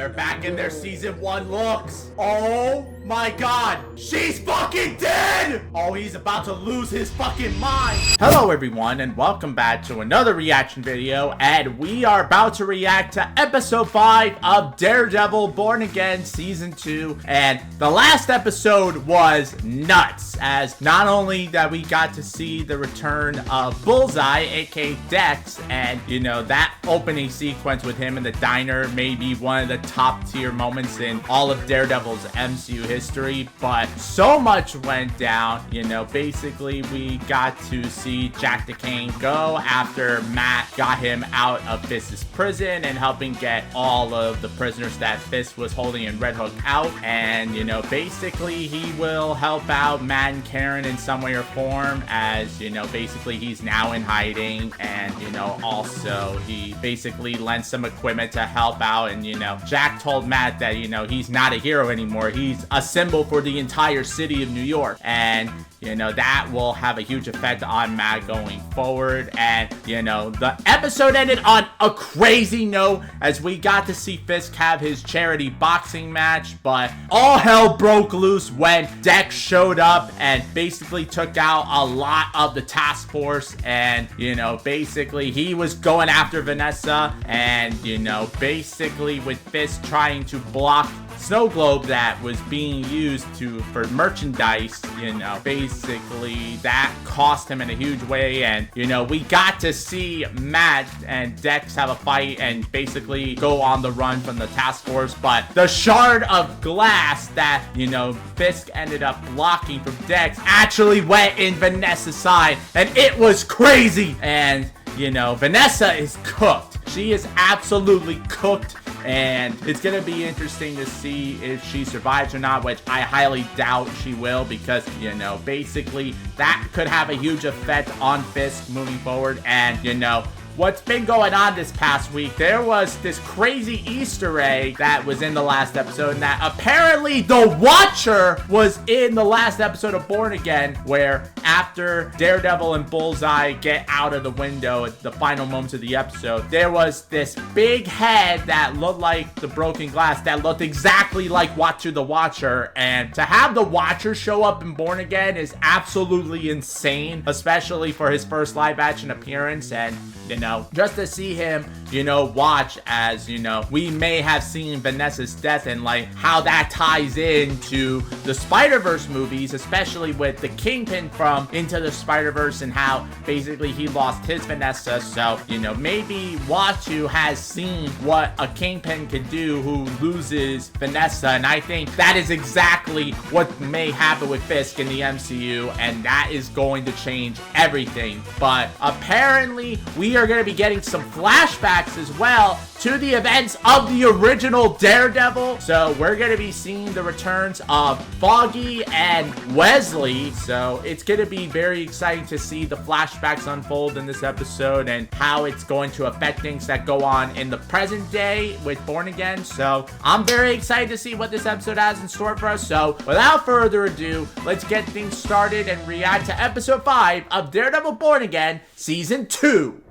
they're back in their season 1 looks. Oh my god, she's fucking dead! Oh, he's about to lose his fucking mind. Hello everyone, and welcome back to another reaction video, and we are about to react to episode 5 of Daredevil Born Again season 2. And the last episode was nuts, as not only that we got to see the return of Bullseye, aka Dex, and you know, that opening sequence with him in the diner may be one of the top tier moments in all of Daredevil's MCU history, but so much went down. You know, basically we got to see Jack the King go after Matt got him out of Fist's prison and helping get all of the prisoners that Fist was holding in Red Hook out, and you know, basically he will help out Matt and Karen in some way or form, as you know, basically he's now in hiding, and you know, also he basically lent some equipment to help out. And you know, Jack told Matt that, you know, he's not a hero anymore, he's a symbol for the entire city of New York, and you know, that will have a huge effect on Matt going forward. And you know, the episode ended on a crazy note as we got to see Fisk have his charity boxing match, but all hell broke loose when Dex showed up and basically took out a lot of the task force. And you know, basically he was going after Vanessa, and you know, basically with Fisk trying to block snow globe that was being used for merchandise, you know, basically that cost him in a huge way. And you know, we got to see Matt and Dex have a fight and basically go on the run from the task force, but the shard of glass that, you know, Fisk ended up blocking from Dex actually went in Vanessa's side, and it was crazy. And you know, Vanessa is cooked. She is absolutely cooked, and it's gonna be interesting to see if she survives or not, which I highly doubt she will, because you know, basically that could have a huge effect on Fisk moving forward. And you know, what's been going on this past week, there was this crazy Easter egg that was in the last episode, and that apparently the Watcher was in the last episode of Born Again, where after Daredevil and Bullseye get out of the window at the final moments of the episode, there was this big head that looked like the broken glass that looked exactly like Watcher the Watcher. And to have the Watcher show up in Born Again is absolutely insane, especially for his first live action appearance. And you know, just to see him, you know, watch as, you know, we may have seen Vanessa's death and like how that ties into the Spider-Verse movies, especially with the Kingpin from Into the Spider-Verse and how basically he lost his Vanessa. So, you know, maybe Watu has seen what a Kingpin could do who loses Vanessa, and I think that is exactly what may happen with Fisk in the MCU, and that is going to change everything. But apparently we are going to be getting some flashbacks as well to the events of the original Daredevil. So we're going to be seeing the returns of Foggy and WESLEY. So it's going to be very exciting to see the flashbacks unfold in this episode and how it's going to affect things that go on in the present day with Born Again. So I'm very excited to see what this episode has in store for us. So without further ado, let's get things started and react to episode 5 of Daredevil Born Again season 2.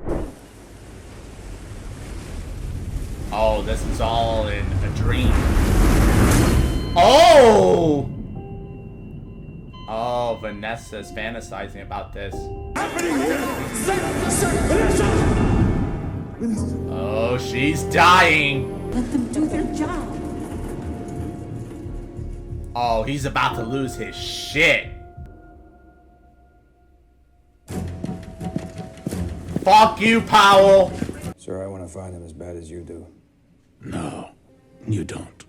Oh, this is all in a dream. Oh! Oh, Vanessa's fantasizing about this. Oh, she's dying. Let them do their job. Oh, he's about to lose his shit. Fuck you, Powell. Sir, I want to find him as bad as you do. No, you don't.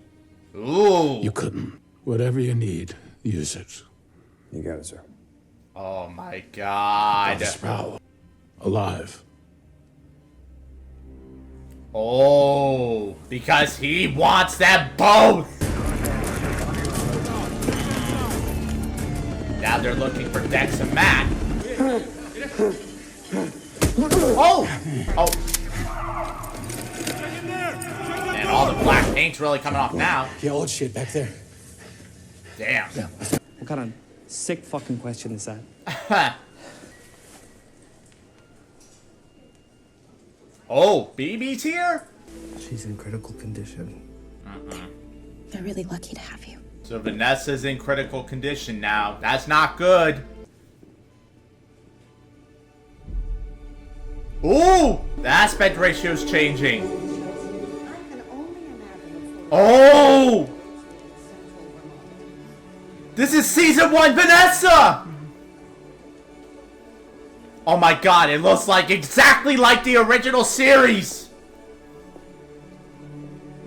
Ooh. You couldn't. Whatever you need, use it. You got it, sir. Oh my god. Powell. Alive. Oh, because he wants them both. Now they're looking for Dex and Matt. Oh! Oh. And all the black paint's really coming off now. Yeah, old shit back there. Damn. What kind of sick fucking question is that? Oh, BB's here? She's in critical condition. They're really lucky to have you. So Vanessa's in critical condition now. That's not good. Ooh! The aspect ratio's changing. Oh! This is season 1 Vanessa! Oh my god, it looks like exactly like the original series!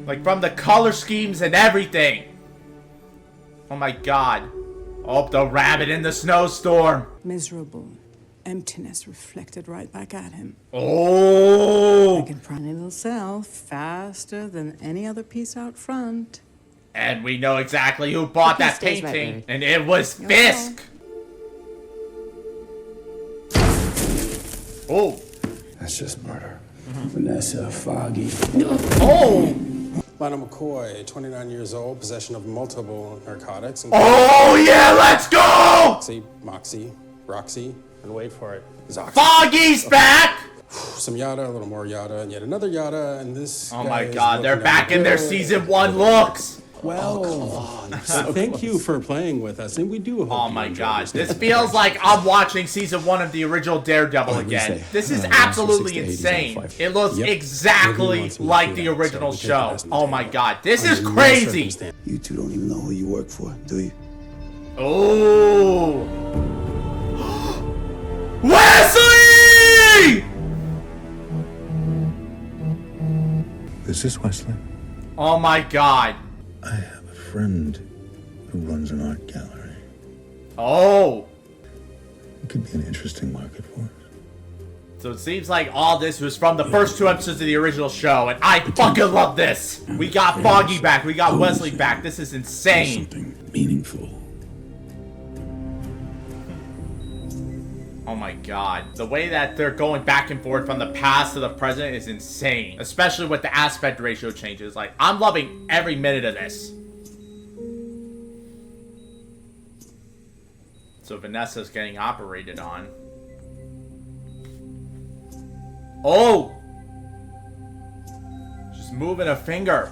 Like from the color schemes and everything. Oh my god. Oh, the rabbit in the snowstorm. Miserable. Emptiness reflected right back at him. Oh! I can run a little self faster than any other piece out front. And we know exactly who bought that stays right painting. there. And it was Fisk. Oh. That's just murder. Vanessa, Foggy. Oh! Lana McCoy, 29 years old, possession of multiple narcotics. Oh yeah, let's go! Moxie, Roxy, and wait for it, Zoxy. Foggy's back! Some yada, a little more yada, and yet another yada, and this. Oh guy my is god, they're looking back at in their good. season 1 looks! Well, thank you for playing with us, and we do hope Oh you my enjoy god, this. this feels like I'm watching season 1 of the original Daredevil again. This is absolutely insane. It looks exactly like the original show. Oh my god, this is crazy! You two don't even know who you work for, do you? Oh! Wesley! This is Wesley. Oh my god. I have a friend who runs an art gallery. Oh! It could be an interesting market for us. So it seems like all this was from the first 2 episodes of the original show, and I fucking love this! We got Foggy back, we got Wesley back, this is insane! Something meaningful. Oh my god. The way that they're going back and forth from the past to the present is insane. Especially with the aspect ratio changes. Like, I'm loving every minute of this. So Vanessa's getting operated on. Oh! Just moving a finger.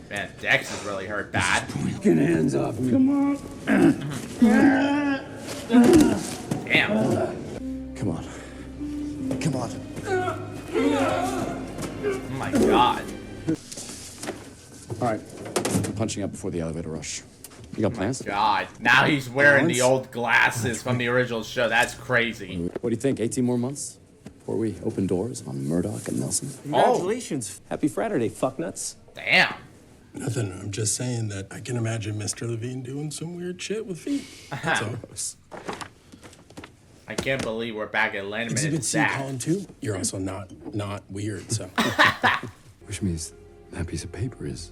Man, Dex is really hurt bad. Get your hands off me. Come on. Damn. Come on. Come on. Oh my god. All right, I'm punching up before the elevator rush. You got plans? God. Now he's wearing the old glasses from the original show. That's crazy. What do you think? 18 more months before we open doors on Murdoch and Nelson? Congratulations. Happy Friday, fucknuts. Damn. Nothing. I'm just saying that I can imagine Mr. Levine doing some weird shit with feet. That's all. I can't believe we're back at Landman and Exhibit C, Zach. column 2. You're also not weird, so Which means that piece of paper is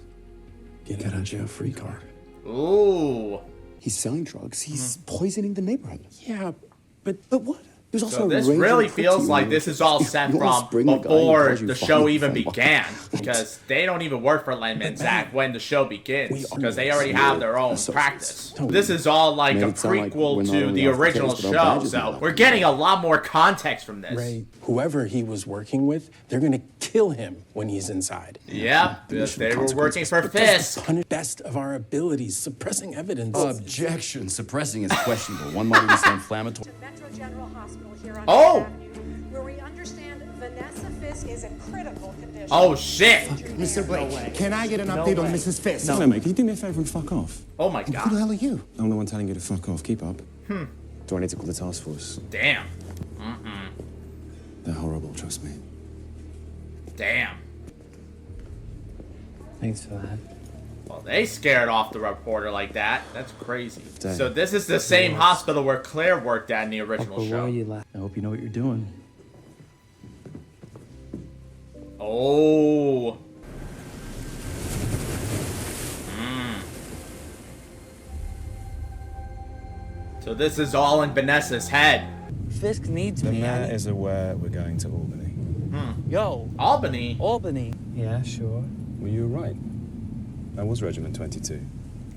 get out of jail free card. Ooh. He's selling drugs. He's poisoning the neighborhood. Yeah, but what? There's also So this a range really of feels cooking like you this know, is all you set almost from bring the guy who before calls you the Foggy show even from- began. Because they don't even work for Landman and Zach when the show begins. Because they already we're have their own associates. practice. This is all like Made a it sound like prequel we're not to only the off the original case, but our show. badges So are we're off. getting a lot more context from this. Ray, whoever he was working with, they're gonna kill him when he's inside. Yeah, because they were working for But just Fisk. the best of our abilities, suppressing evidence. Objection. Suppressing is questionable. One might even say inflammatory. Metro General Hospital here on Oh! Fifth Avenue, where we understand Vanessa Fisk is in critical condition. Oh shit. Mr. Blake, can I get an update on Mrs. Fisk? No, mate, can you do me a favor and fuck off? Oh my Who the god. hell are you? I'm the one telling you to fuck off. Keep up. Do I need to call the task force? Damn. They're horrible, trust me. Damn. Thanks for that. Well, they scared off the reporter like that. That's crazy. Damn. So this is the same hospital where Claire worked at in the original show. I hope you know what you're doing. Oh. So this is all in Vanessa's head. Fisk needs The me. mayor is aware we're going to Albany. Yo, Albany. Albany. Yeah, sure. Well, you were right. I was Regiment 22.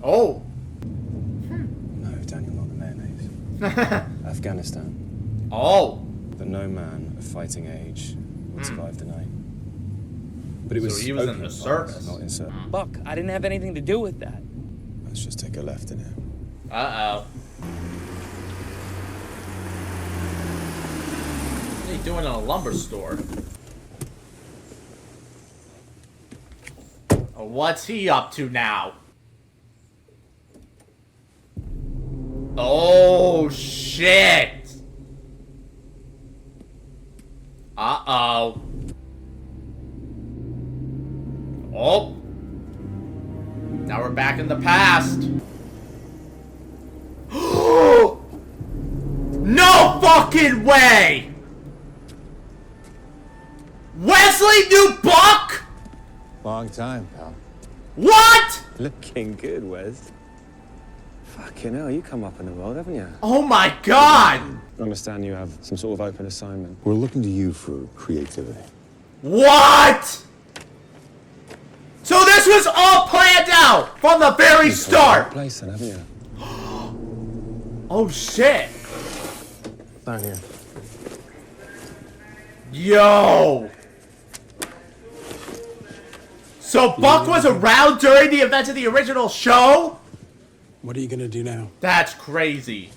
Oh. No, Daniel, not the mayonnaise. Afghanistan. Oh. But no man of fighting age would survive the night. But it was So he was in open the fires, service. not inside. Buck, I didn't have anything to do with that. Let's just take a left in here. Uh-oh. What are you doing in a lumber store? Oh, what's he up to now? Oh, shit! Uh-oh. Oh. Now we're back in the past. No fucking way! Wesley knew Buck? Long time, pal. What? Looking good, Wes. Fucking hell, you come up in the world, haven't you? Oh my god! I understand you have some sort of open assignment. We're looking to you for creativity. What? So this was all planned out from the very start! Place then, haven't you? Oh shit! Down here. Yo! So Buck was around during the events of the original show? What are you gonna do now? That's crazy.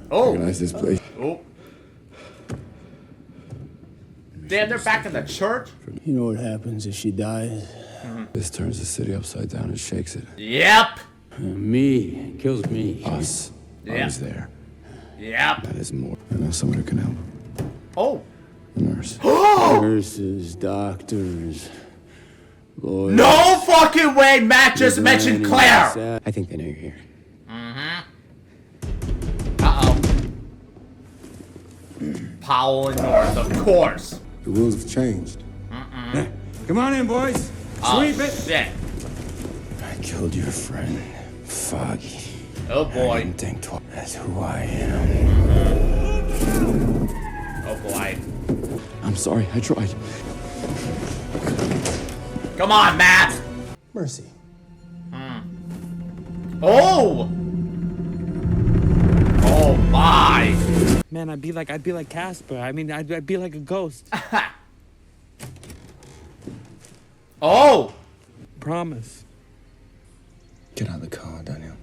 Oh. Recognize this place? Oh. Damn, they're back in the church? You know what happens if she dies? This turns the city upside down and shakes it. Yep. Me. Kills me. Us. Yeah. I was there. Yep. That is more. I know someone who can help. Oh. A nurse. Oh! Nurses, doctors, lawyers. No fucking way Matt just mentioned Claire! I think they know you're here. Uh-oh. Powell and North, of course. The rules have changed. Come on in, boys. Sweep it. Shit. I killed your friend, Foggy. Oh I boy. didn't think twice. That's who I am. Oh boy. I'm sorry, I tried. Come on, Matt! Mercy. Oh! Oh my! Man, I'd be like Casper. I mean, I'd be like a ghost. Oh! Promise. Get out of the car, Daniel.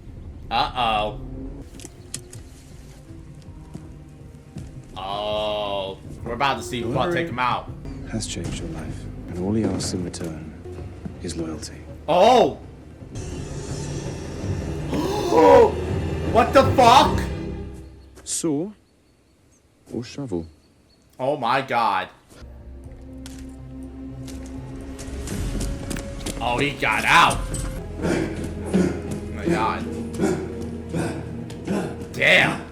Uh-oh. Oh. We're about to see who's about to take him out. Has changed your life, and all he asks in return is loyalty. Oh! What the fuck? Saw or shovel? Oh my god. Oh, he got out. Oh my god. Damn.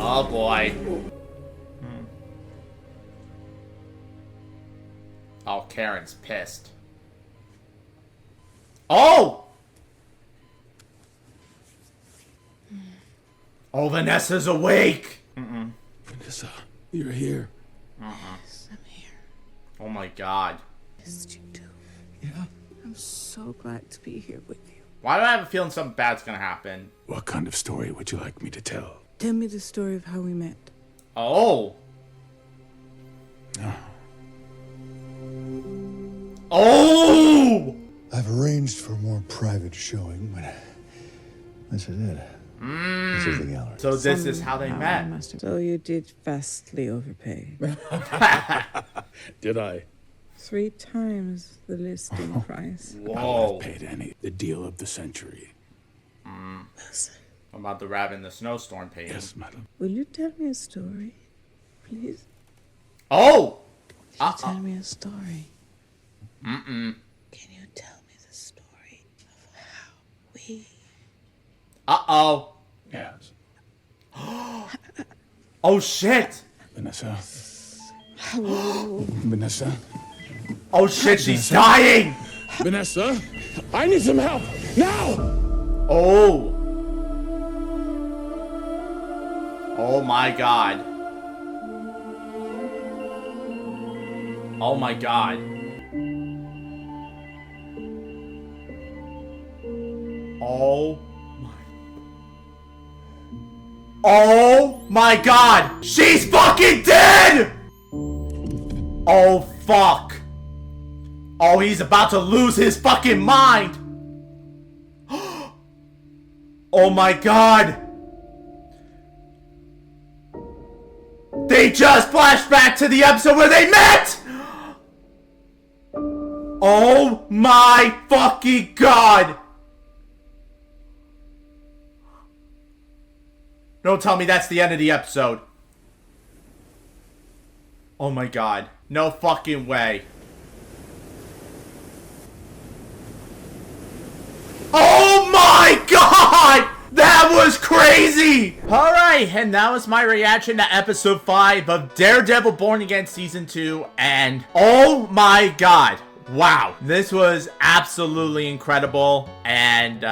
Oh boy. Oh, Karen's pissed. Oh! Oh, Vanessa's awake! Vanessa, you're here. Yes, I'm here. Oh my god. Missed you too. Yeah. I'm so glad to be here with you. Why do I have a feeling something bad's gonna happen? What kind of story would you like me to tell? Tell me the story of how we met. Oh! Oh! I've arranged for a more private showing, but this is it. This is the gallery. So this is how they met. So you did vastly overpay. Did I? 3 times the listing price. Whoa. Paid any. The deal of the century. Listen, I'm about to wrap in the snowstorm painting. Yes, madam. will you tell me a story? Please? Oh! Tell me a story. Can you tell me the story of how we... Uh-oh. Yes. Oh shit! Vanessa. Vanessa. Oh shit, she's dying! Vanessa, I need some help now. Oh. Oh my god. Oh my god. Oh my. Oh my god! She's fucking dead! Oh fuck. Oh, he's about to lose his fucking mind. Oh my god. They just flashed back to the episode where they met! Oh my fucking god! Don't tell me that's the end of the episode. Oh my god. No fucking way. Oh my god! That was crazy! Alright, and that was my reaction to episode 5 of Daredevil Born Again Season 2, and oh my god. Wow, this was absolutely incredible, and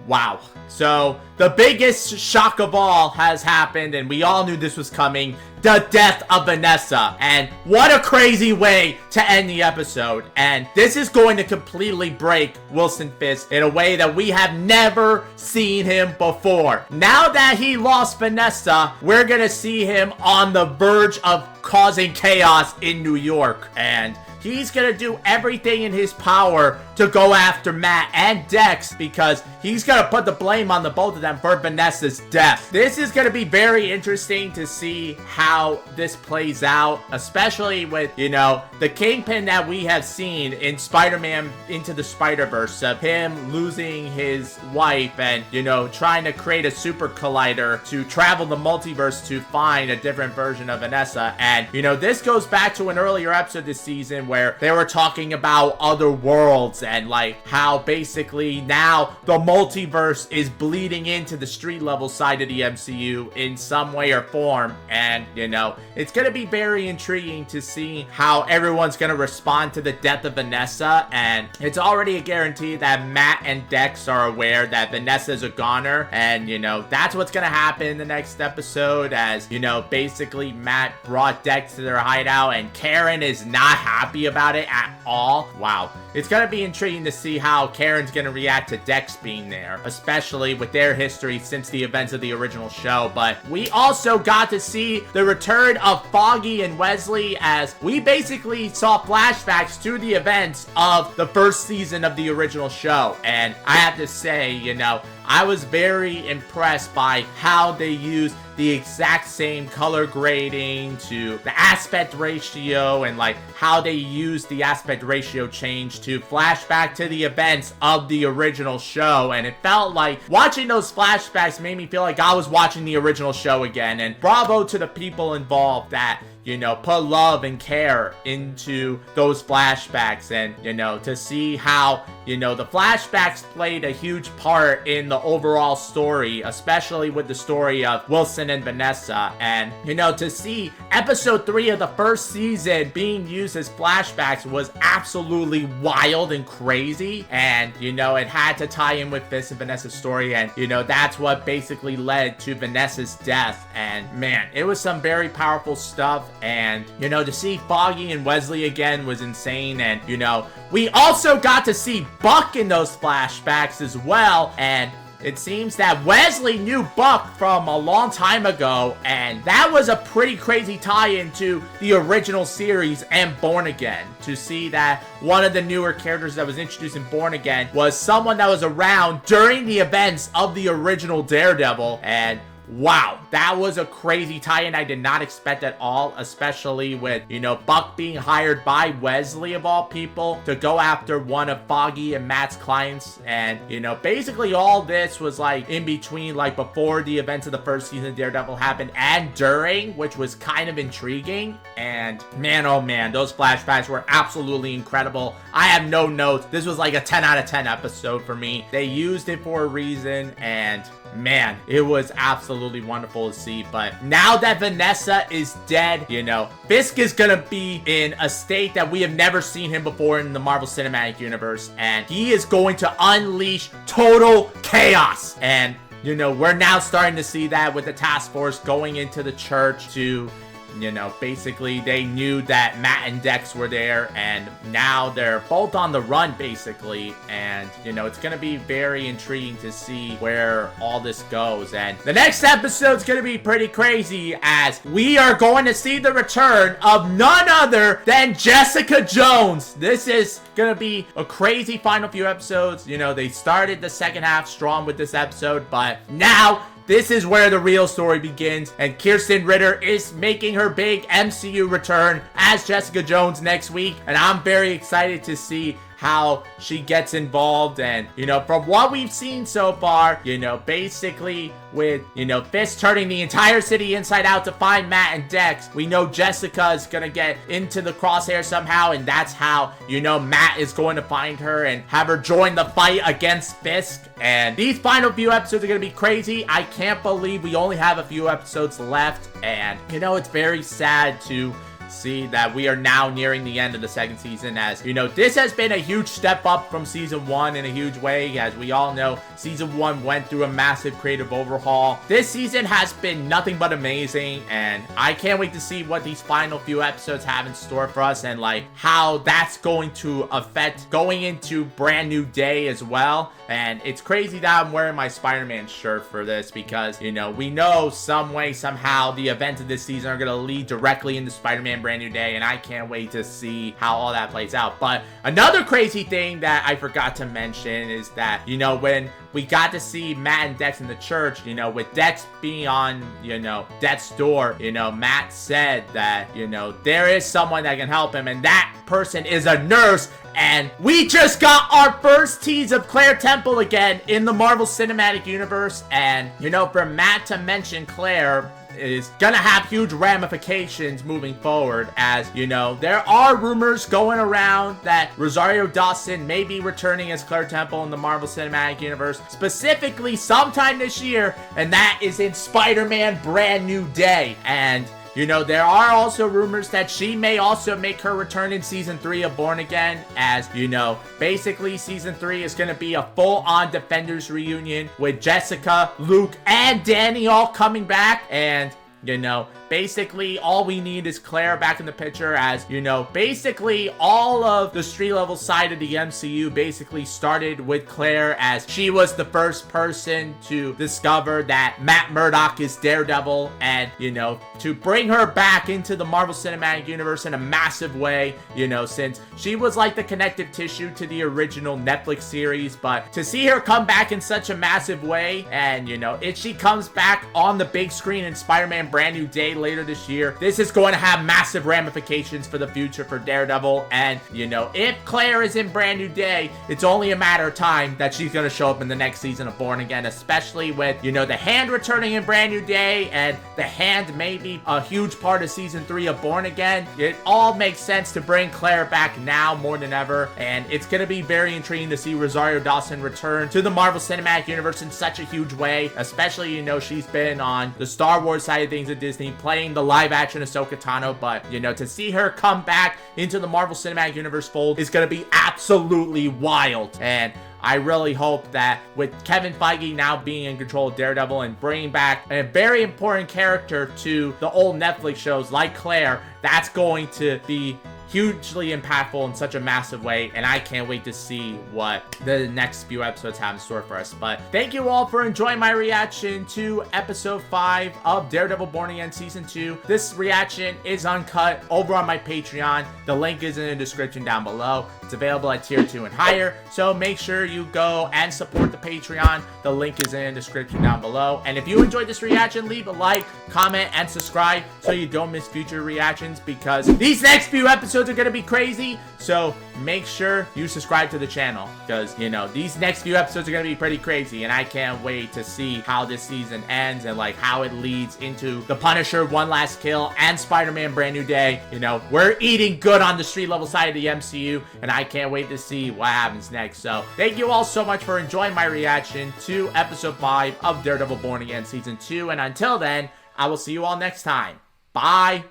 wow. So, the biggest shock of all has happened, and we all knew this was coming. The death of Vanessa. And what a crazy way to end the episode. And this is going to completely break Wilson Fisk in a way that we have never seen him before. Now that he lost Vanessa, we're gonna see him on the verge of causing chaos in New York. And he's gonna do everything in his power to go after Matt and Dex, because he's gonna put the blame on the both of them for Vanessa's death. This is gonna be very interesting to see how this plays out, especially with, you know, the Kingpin that we have seen in Spider-Man Into the Spider-Verse, of him losing his wife and, you know, trying to create a super collider to travel the multiverse to find a different version of Vanessa. And, you know, this goes back to an earlier episode this season where they were talking about other worlds and like how basically now the multiverse is bleeding into the street level side of the MCU in some way or form. And, you know, it's gonna be very intriguing to see how everyone's gonna respond to the death of Vanessa. And it's already a guarantee that Matt and Dex are aware that Vanessa is a goner, and, you know, that's what's gonna happen in the next episode, as, you know, basically Matt brought Dex to their hideout and Karen is not happy about it at all. Wow. It's gonna be intriguing to see how Karen's gonna react to Dex being there, especially with their history since the events of the original show. But we also got to see the return of Foggy and Wesley, as we basically saw flashbacks to the events of the first season of the original show. And I have to say, you know, I was very impressed by how they used the exact same color grading to the aspect ratio, and like how they used the aspect ratio change to flashback to the events of the original show. And it felt like watching those flashbacks made me feel like I was watching the original show again. And bravo to the people involved that, you know, put love and care into those flashbacks, and, you know, to see how, you know, the flashbacks played a huge part in the overall story, especially with the story of Wilson and Vanessa. And, you know, to see episode 3 of the first season being used as flashbacks was absolutely wild and crazy. And, you know, it had to tie in with Fisk and Vanessa's story, and, you know, that's what basically led to Vanessa's death. And man, it was some very powerful stuff. And, you know, to see Foggy and Wesley again was insane. And, you know, we also got to see Buck in those flashbacks as well. And it seems that Wesley knew Buck from a long time ago, and that was a pretty crazy tie-in to the original series and Born Again. To see that one of the newer characters that was introduced in Born Again was someone that was around during the events of the original Daredevil. And wow, that was a crazy tie-in I did not expect at all, especially with, you know, Buck being hired by Wesley of all people to go after one of Foggy and Matt's clients. And, you know, basically all this was like in between, like before the events of the first season of Daredevil happened and during, which was kind of intriguing. And man, oh man, those flashbacks were absolutely incredible. I have no notes. This was like a 10 out of 10 episode for me. They used it for a reason, and man, it was absolutely wonderful to see. But now that Vanessa is dead, you know, Fisk is gonna be in a state that we have never seen him before in the Marvel Cinematic Universe, and he is going to unleash total chaos. And, you know, we're now starting to see that with the task force going into the church to you know, basically they knew that Matt and Dex were there, and now they're both on the run, basically. And, you know, it's going to be very intriguing to see where all this goes. And the next episode's going to be pretty crazy, as we are going to see the return of none other than Jessica Jones. This is going to be a crazy final few episodes. You know, they started the second half strong with this episode, but now this is where the real story begins, and Kirsten Ritter is making her big MCU return as Jessica Jones next week, and I'm very excited to see how she gets involved. And, you know, from what we've seen so far, you know, basically with, you know, Fisk turning the entire city inside out to find Matt and Dex, we know Jessica is gonna get into the crosshair somehow, and that's how, you know, Matt is going to find her and have her join the fight against Fisk. And these final few episodes are gonna be crazy. I can't believe we only have a few episodes left, and, you know, it's very sad to see that we are now nearing the end of the second season, as, you know, this has been a huge step up from season 1 in a huge way. As we all know, season 1 went through a massive creative overhaul. This season has been nothing but amazing, and I can't wait to see what these final few episodes have in store for us, and like how that's going to affect going into Brand New Day as well. And it's crazy that I'm wearing my Spider-Man shirt for this, because, you know, we know some way, somehow, the events of this season are going to lead directly into Spider-Man Brand New Day, and I can't wait to see how all that plays out. But another crazy thing that I forgot to mention is that, you know, when we got to see Matt and Dex in the church, you know, with Dex being on, you know, death's door, you know, Matt said that, you know, there is someone that can help him, and that person is a nurse. And we just got our first tease of Claire Temple again in the Marvel Cinematic Universe. And, you know, for Matt to mention Claire is gonna have huge ramifications moving forward, as, you know, there are rumors going around that Rosario Dawson may be returning as Claire Temple in the Marvel Cinematic Universe, specifically sometime this year, and that is in Spider-Man Brand New Day. And, you know, there are also rumors that she may also make her return in Season 3 of Born Again, as, you know, basically Season 3 is going to be a full-on Defenders reunion with Jessica, Luke, and Danny all coming back. And, you know, basically all we need is Claire back in the picture, as, you know, basically all of the street level side of the MCU basically started with Claire, as she was the first person to discover that Matt Murdock is Daredevil, and, you know, to bring her back into the Marvel Cinematic Universe in a massive way, you know, since she was like the connective tissue to the original Netflix series. But to see her come back in such a massive way, and, you know, if she comes back on the big screen in Spider-Man Brand New Day later this year, this is going to have massive ramifications for the future for Daredevil. And, you know, if Claire is in Brand New Day, it's only a matter of time that she's going to show up in the next season of Born Again, especially with, you know, the Hand returning in Brand New Day, and the Hand may be a huge part of Season 3 of Born Again. It all makes sense to bring Claire back now more than ever, and it's going to be very intriguing to see Rosario Dawson return to the Marvel Cinematic Universe in such a huge way, especially, you know, she's been on the Star Wars side of things at Disney, playing the live-action Ahsoka Tano. But, you know, to see her come back into the Marvel Cinematic Universe fold is going to be absolutely wild. And I really hope that with Kevin Feige now being in control of Daredevil and bringing back a very important character to the old Netflix shows like Claire, that's going to be hugely impactful in such a massive way, and I can't wait to see what the next few episodes have in store for us. But thank you all for enjoying my reaction to episode 5 of Daredevil Born Again Season 2. This reaction is uncut over on my Patreon. The link is in the description down below. It's available at tier 2 and higher, so make sure you go and support the Patreon. The link is in the description down below. And if you enjoyed this reaction, leave a like, comment, and subscribe so you don't miss future reactions, because these next few episodes are gonna be crazy. So make sure you subscribe to the channel, because, you know, these next few episodes are gonna be pretty crazy, and I can't wait to see how this season ends and like how it leads into The Punisher One Last Kill and Spider-Man Brand New Day. You know, we're eating good on the street level side of the MCU, and I can't wait to see what happens next. So thank you all so much for enjoying my reaction to episode 5 of Daredevil Born Again Season 2, and until then, I will see you all next time. Bye!